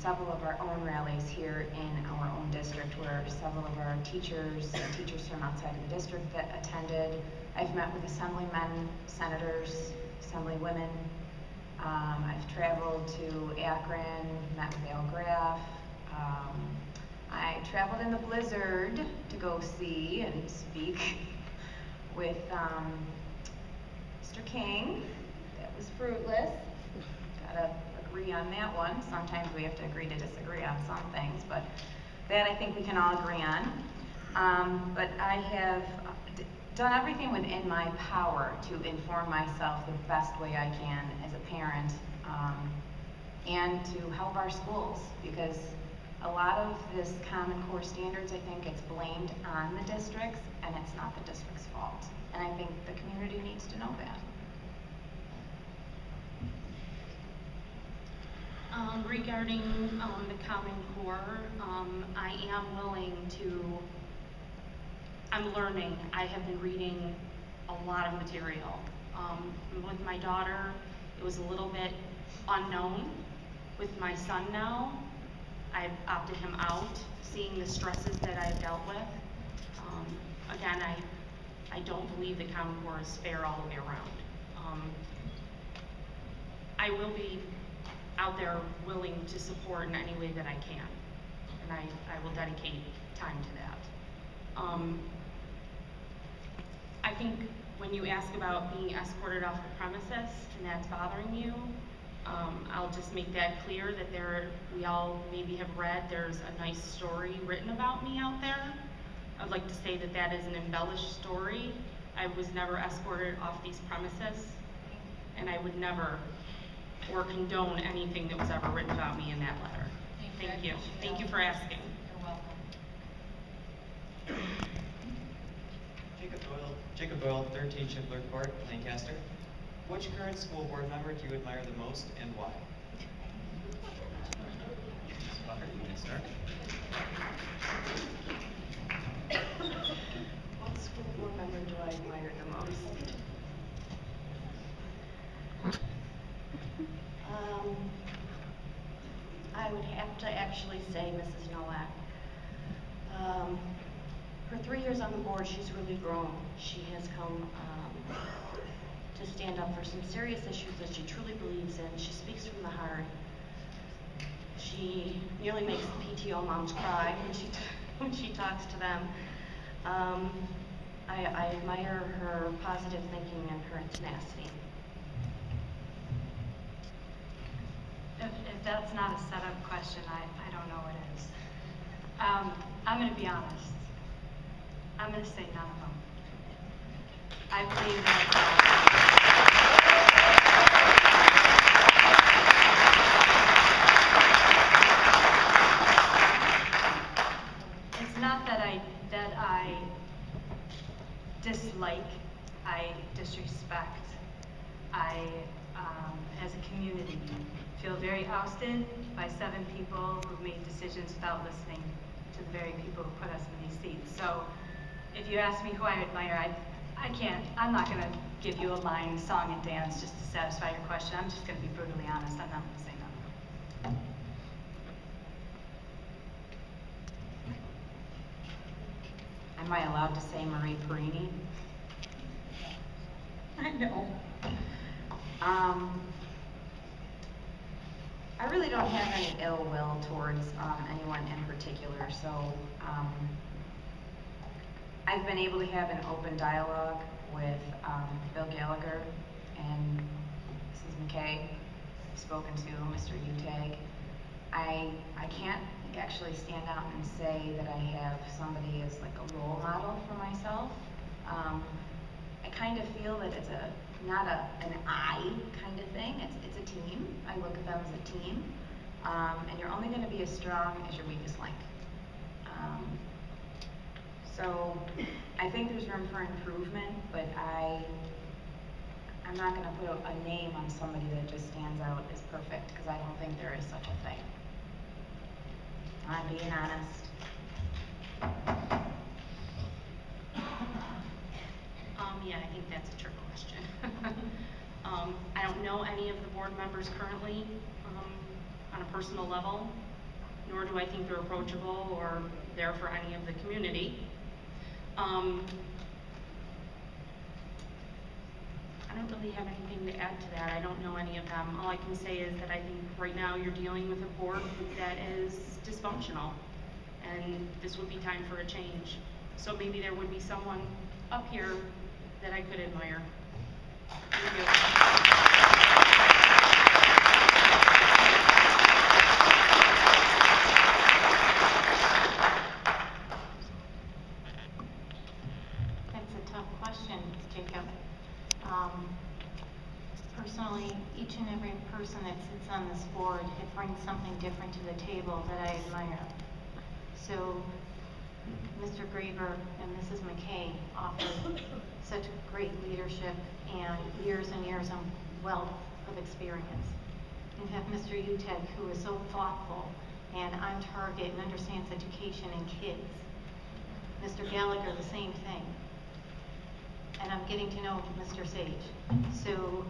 several of our own rallies here in our own district, where several of our teachers and teachers from outside of the district that attended. I've met with assemblymen, senators, assemblywomen. I've traveled to Akron, met with Al Graff. I traveled in the blizzard to go see and speak with Mr. King. That was fruitless. Gotta agree on that one. Sometimes we have to agree to disagree on some things, but that I think we can all agree on. But I have done everything within my power to inform myself the best way I can as a parent, and to help our schools, because a lot of this Common Core standards, I think, gets blamed on the districts, and it's not the district's fault. And I think the community needs to know that. Regarding the Common Core, I am willing to, I'm learning. I have been reading a lot of material. With my daughter, it was a little bit unknown. With my son now, I've opted him out, seeing the stresses that I've dealt with. Again, I don't believe the Common Core is fair all the way around. I will be out there willing to support in any way that I can, and I will dedicate time to that. I think when you ask about being escorted off the premises and that's bothering you, I'll just make that clear that we all maybe have read, there's a nice story written about me out there. I'd like to say that that is an embellished story. I was never escorted off these premises, and I would never or condone anything that was ever written about me in that letter. Thank you. Thank you for asking. You're welcome. Jacob Doyle, 13 Schindler Court, Lancaster. Which current school board member do you admire the most and why? You can start. What school board member do I admire the most? I would have to actually say Mrs. Nowak. For 3 years on the board, she's really grown. She has come to stand up for some serious issues that she truly believes in. She speaks from the heart. She nearly makes the PTO moms cry when she talks to them. I admire her positive thinking and her tenacity. If that's not a setup question, I don't know what is. I'm going to be honest. I'm going to say none of them. I believe that it's not that I dislike, I disrespect. I, as a community, feel very ousted by 7 people who've made decisions without listening to the very people who put us in these seats. So if you ask me who I admire, I'm not going to give you a line, song, and dance just to satisfy your question. I'm just going to be brutally honest. I'm not going to say none. Am I allowed to say Marie Perini? I know. I really don't have any ill will towards anyone in particular, so I've been able to have an open dialogue with Bill Gallagher and Mrs. McKay. I've spoken to Mr. Utag. I can't actually stand out and say that I have somebody as like a role model for myself. I kind of feel that it's not an I kind of thing. It's a team. I look at them as a team, and you're only going to be as strong as your weakest link. So I think there's room for improvement, but I'm not going to put a name on somebody that just stands out as perfect, because I don't think there is such a thing. I'm being honest. Yeah, I think that's a trick question. I don't know any of the board members currently on a personal level. nor do I think they're approachable or there for any of the community. I don't really have anything to add to that. I don't know any of them. All I can say is that I think right now you're dealing with a board that is dysfunctional, and this would be time for a change. So maybe there would be someone up here that I could admire. Thank you. That's a tough question, Jacob. Personally, each and every person that sits on this board, it brings something different to the table that I admire. So, Mr. Graber and Mrs. McKay offer such great leadership and years of wealth of experience. You have Mr. Utek, who is so thoughtful and on target and understands education and kids. Mr. Gallagher, the same thing. And I'm getting to know Mr. Sage. So,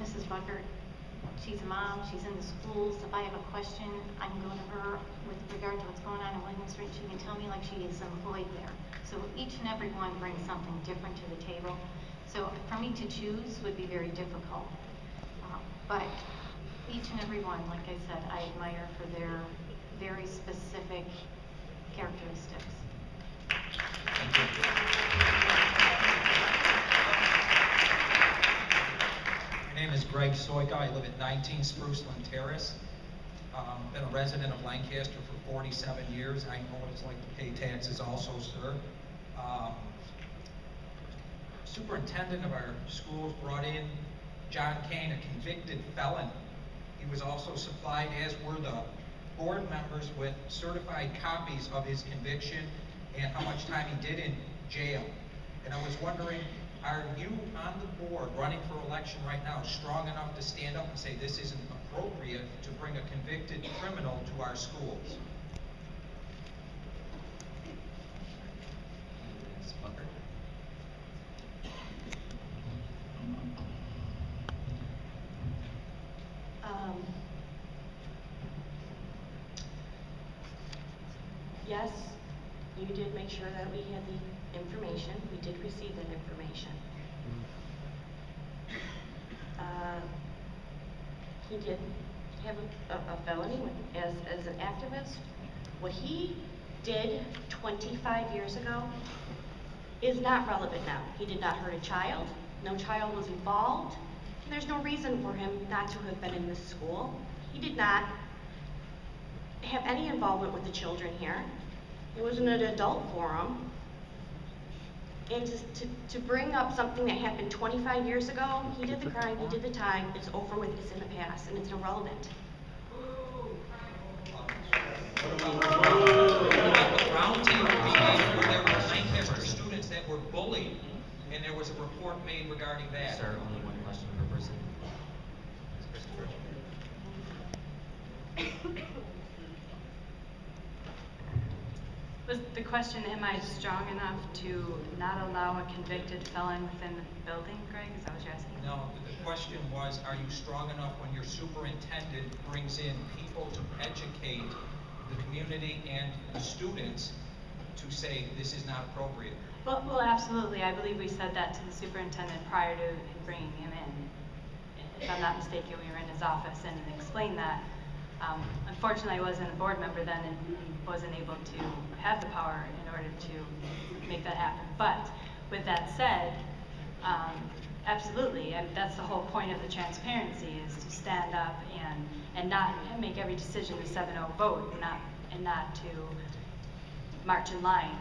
Mrs. Buckert, she's a mom, she's in the schools. If I have a question, I can go to her with regard to what's going on in William Street. She can tell me like she is employed there. So each and every one brings something different to the table. So for me to choose would be very difficult. But each and every one, like I said, I admire for their very specific characteristics. My name is Greg Soika. I live at 19 Spruceland Terrace. Been a resident of Lancaster for 47 years. I know what it's like to pay taxes also, sir. Superintendent of our schools brought in John Kane, a convicted felon. He was also supplied, as were the board members, with certified copies of his conviction and how much time he did in jail. And I was wondering, are you on the board running for election right now strong enough to stand up and say this isn't appropriate to bring a convicted criminal to our schools? Ms. Buckert. Yes, you did make sure that we had the information. We did receive that information. He did have a felony as an activist. What he did 25 years ago is not relevant now. He did not hurt a child. No child was involved. And there's no reason for him not to have been in this school. He did not have any involvement with the children here. It was an adult forum. And to bring up something that happened 25 years ago, he did the crime, he did the time, it's over with, it's in the past, and it's irrelevant. What about the round table meeting where there were Lancaster students that were bullied, and there was a report made regarding that? Sir, only one question per person. Christopher. Was the question, am I strong enough to not allow a convicted felon within the building, Greg? Is that what you're asking? No, the question was, are you strong enough when your superintendent brings in people to educate the community and the students to say this is not appropriate? Well, absolutely. I believe we said that to the superintendent prior to bringing him in. If I'm not mistaken, we were in his office and explained that. Unfortunately, I wasn't a board member then and wasn't able to have the power in order to make that happen. But with that said, absolutely, and that's the whole point of the transparency, is to stand up and not make every decision a 7-0 vote, and not to march in line.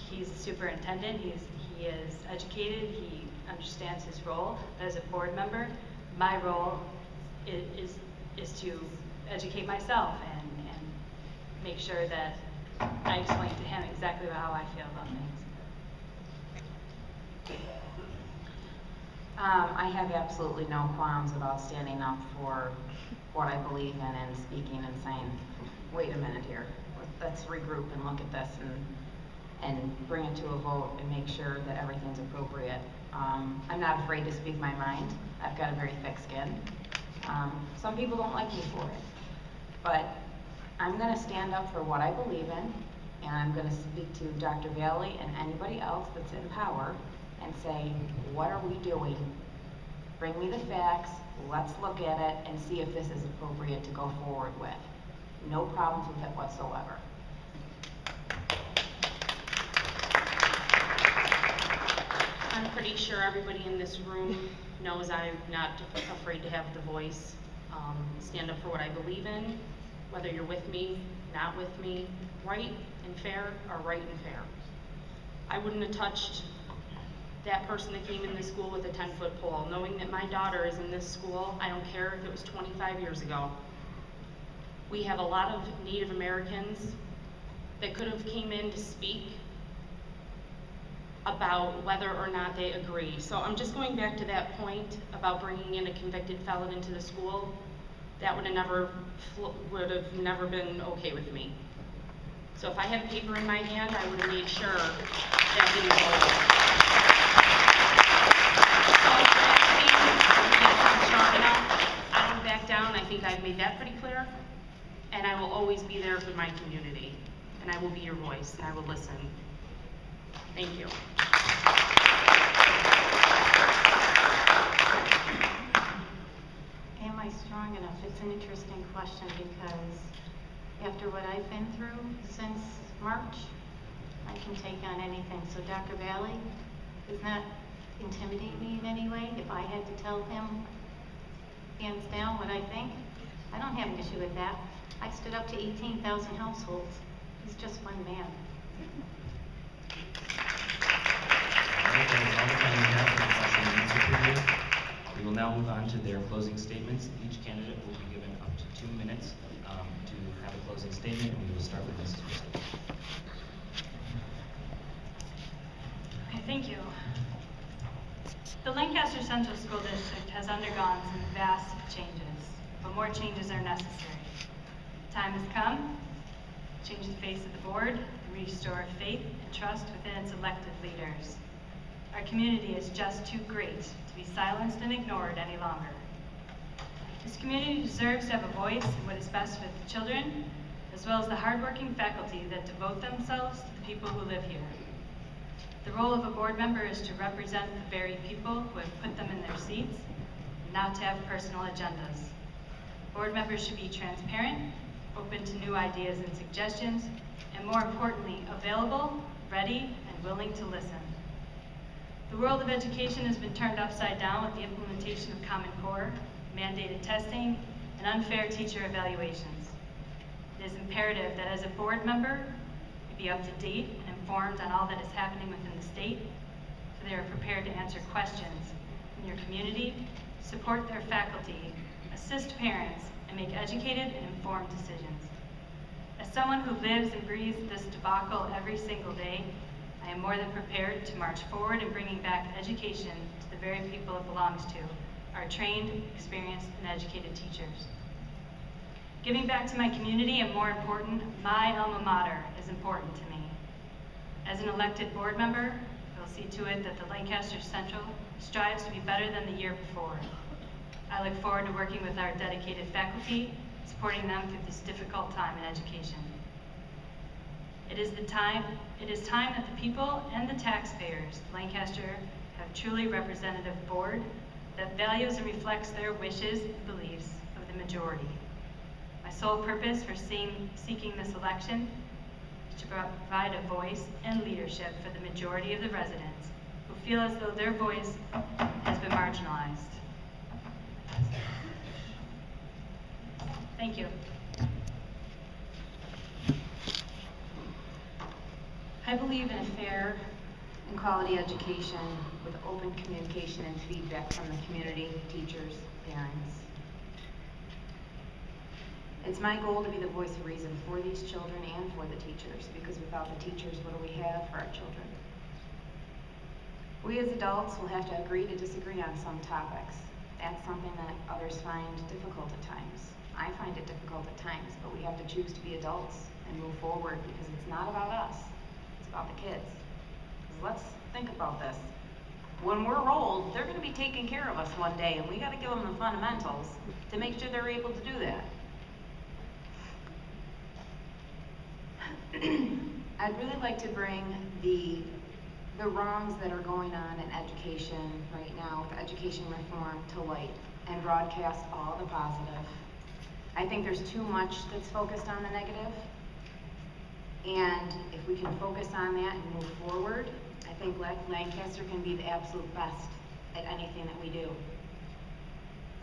He's the superintendent. He is educated. He understands his role as a board member. My role is to educate myself and make sure that I explain to him exactly how I feel about things. I have absolutely no qualms about standing up for what I believe in and speaking and saying, wait a minute here, let's regroup and look at this and bring it to a vote and make sure that everything's appropriate. I'm not afraid to speak my mind. I've got a very thick skin. Some people don't like me for it, but I'm gonna stand up for what I believe in, and I'm gonna speak to Dr. Valley and anybody else that's in power and say, what are we doing? Bring me the facts, let's look at it and see if this is appropriate to go forward with. No problems with it whatsoever. I'm pretty sure everybody in this room knows I'm not afraid to have the voice, stand up for what I believe in, whether you're with me, not with me. Right and fair are right and fair. I wouldn't have touched that person that came in this school with a 10-foot pole. Knowing that my daughter is in this school, I don't care if it was 25 years ago. We have a lot of Native Americans that could have came in to speak about whether or not they agree. So I'm just going back to that point about bringing in a convicted felon into the school. That would have never been okay with me. So if I had paper in my hand, I would have made sure that didn't go away. So I'm strong enough. I don't back down. I think I've made that pretty clear. And I will always be there for my community. And I will be your voice, and I will listen. Thank you. Am I strong enough? It's an interesting question because after what I've been through since March, I can take on anything. So Dr. Valley does not intimidate me in any way. If I had to tell him hands down what I think, I don't have an issue with that. I stood up to 18,000 households. He's just one man. That is all the time we have for the question and answer period. We will now move on to their closing statements. Each candidate will be given up to 2 minutes to have a closing statement, and we will start with Mrs. Russo. Okay, thank you. The Lancaster Central School District has undergone some vast changes, but more changes are necessary. Time has come to change the face of the board and restore faith and trust within its elected leaders. Our community is just too great to be silenced and ignored any longer. This community deserves to have a voice in what is best for the children, as well as the hardworking faculty that devote themselves to the people who live here. The role of a board member is to represent the very people who have put them in their seats, not to have personal agendas. Board members should be transparent, open to new ideas and suggestions, and more importantly, available, ready, and willing to listen. The world of education has been turned upside down with the implementation of Common Core, mandated testing, and unfair teacher evaluations. It is imperative that as a board member, you be up to date and informed on all that is happening within the state, so they are prepared to answer questions in your community, support their faculty, assist parents, and make educated and informed decisions. As someone who lives and breathes this debacle every single day, I am more than prepared to march forward in bringing back education to the very people it belongs to, our trained, experienced, and educated teachers. Giving back to my community, and more important, my alma mater is important to me. As an elected board member, I will see to it that the Lancaster Central strives to be better than the year before. I look forward to working with our dedicated faculty, supporting them through this difficult time in education. It is time that the people and the taxpayers of Lancaster have a truly representative board that values and reflects their wishes and beliefs of the majority. My sole purpose for seeking this election is to provide a voice and leadership for the majority of the residents who feel as though their voice has been marginalized. Thank you. I believe in a fair and quality education with open communication and feedback from the community, teachers, parents. It's my goal to be the voice of reason for these children and for the teachers, because without the teachers, what do we have for our children? We as adults will have to agree to disagree on some topics. That's something that others find difficult at times. I find it difficult at times, but we have to choose to be adults and move forward, because it's not about us. It's about the kids. Let's think about this. When we're old, they're going to be taking care of us one day, and we got to give them the fundamentals to make sure they're able to do that. I'd really like to bring the wrongs that are going on in education right now with education reform to light and broadcast all the positive. I think there's too much that's focused on the negative, and if we can focus on that and move forward, I think Lancaster can be the absolute best at anything that we do.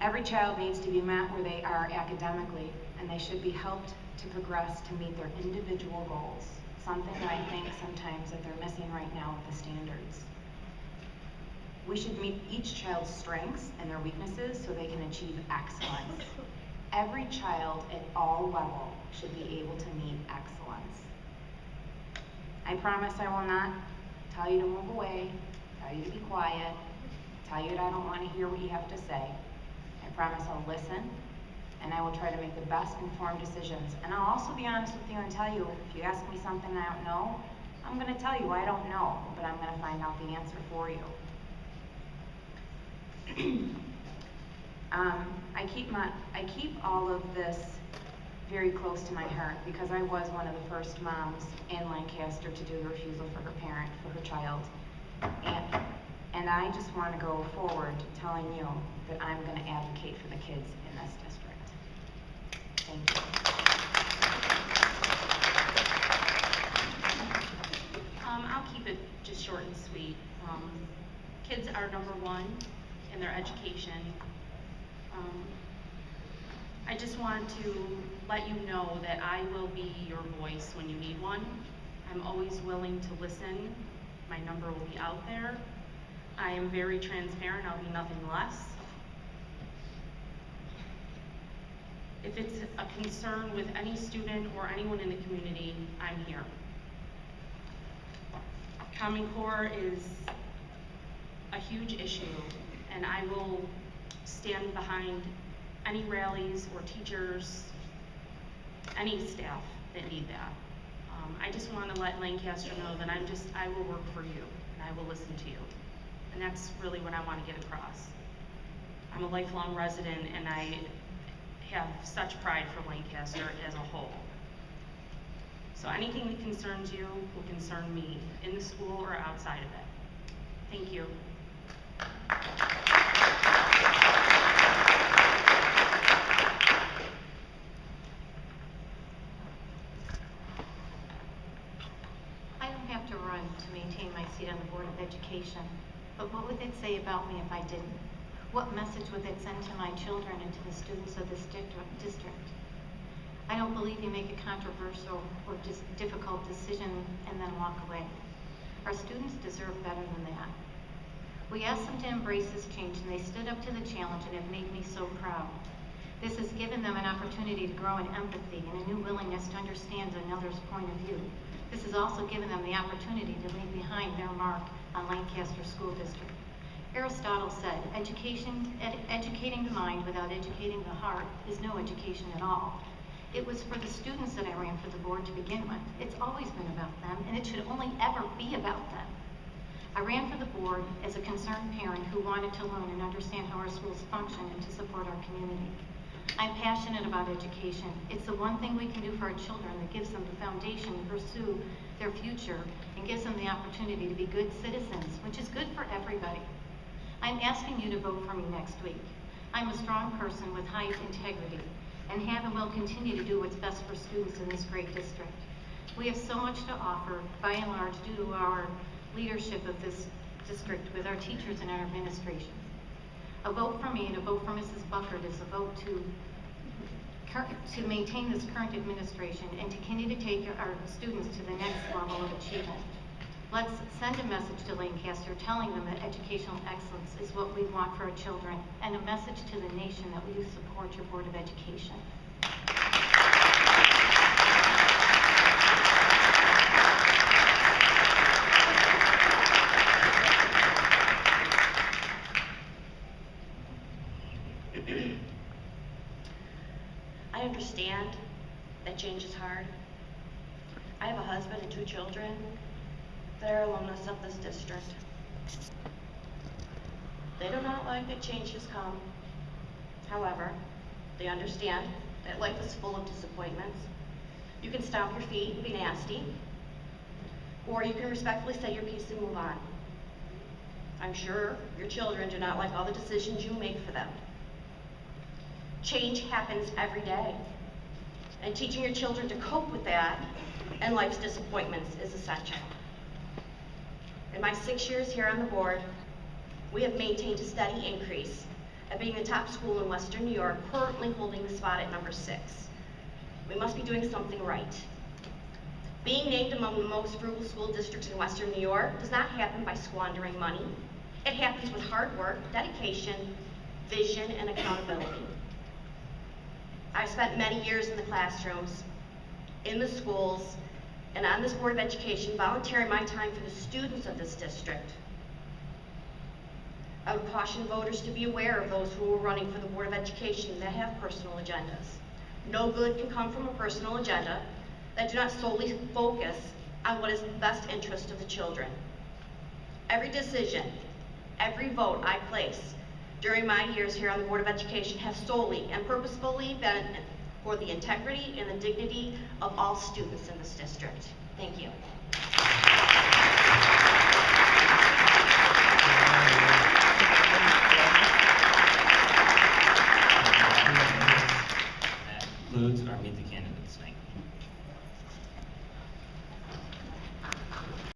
Every child needs to be met where they are academically, and they should be helped to progress to meet their individual goals, something that I think sometimes that they're missing right now with the standards. We should meet each child's strengths and their weaknesses so they can achieve excellence. Every child at all levels should be able to meet excellence. I promise I will not tell you to move away, tell you to be quiet, tell you that I don't want to hear what you have to say. I promise I'll listen, and I will try to make the best informed decisions. And I'll also be honest with you and tell you, if you ask me something I don't know, I'm going to tell you I don't know, but I'm going to find out the answer for you. I keep all of this very close to my heart because I was one of the first moms in Lancaster to do the refusal for her parent, for her child. And I just want to go forward telling you that I'm going to advocate for the kids in this district. Thank you. I'll keep it just short and sweet. Kids are number one in their education. I just want to let you know that I will be your voice when you need one. I'm always willing to listen. My number will be out there. I am very transparent. I'll be nothing less. If it's a concern with any student or anyone in the community, I'm here. Common Core is a huge issue, and I will stand behind any rallies or teachers, any staff that need that. I just want to let Lancaster know that I will work for you, and I will listen to you. And that's really what I want to get across. I'm a lifelong resident, and I have such pride for Lancaster as a whole. So anything that concerns you will concern me, in the school or outside of it. Thank you. I don't have to run to maintain my seat on the Board of Education, but what would it say about me if I didn't? What message would it send to my children and to the students of this district? I don't believe you make a controversial or just difficult decision and then walk away. Our students deserve better than that. We asked them to embrace this change, and they stood up to the challenge, and it made me so proud. This has given them an opportunity to grow in empathy and a new willingness to understand another's point of view. This has also given them the opportunity to leave behind their mark on Lancaster School District. Aristotle said, educating the mind without educating the heart is no education at all. It was for the students that I ran for the board to begin with. It's always been about them, and it should only ever be about them. I ran for the board as a concerned parent who wanted to learn and understand how our schools function and to support our community. I'm passionate about education. It's the one thing we can do for our children that gives them the foundation to pursue their future and gives them the opportunity to be good citizens, which is good for everybody. I'm asking you to vote for me next week. I'm a strong person with high integrity and have and will continue to do what's best for students in this great district. We have so much to offer, by and large, due to our leadership of this district with our teachers and our administration. A vote for me and a vote for Mrs. Buckert is a vote to maintain this current administration and to continue to take our students to the next level of achievement. Let's send a message to Lancaster telling them that educational excellence is what we want for our children, and a message to the nation that we support your Board of Education. I understand that change is hard. I have a husband and 2 children that are alumnus of this district. They do not like that change has come. However, they understand that life is full of disappointments. You can stomp your feet and be nasty, or you can respectfully say your piece and move on. I'm sure your children do not like all the decisions you make for them. Change happens every day, and teaching your children to cope with that and life's disappointments is essential. In my 6 years here on the board, we have maintained a steady increase at being the top school in Western New York, currently holding the spot at number 6. We must be doing something right. Being named among the most frugal school districts in Western New York does not happen by squandering money. It happens with hard work, dedication, vision, and accountability. I've spent many years in the classrooms, in the schools, and on this Board of Education, volunteering my time for the students of this district. I would caution voters to be aware of those who are running for the Board of Education that have personal agendas. No good can come from a personal agenda that do not solely focus on what is the best interest of the children. Every decision, every vote I place during my years here on the Board of Education has solely and purposefully been for the integrity and the dignity of all students in this district. Thank you. That concludes our Meet the Candidates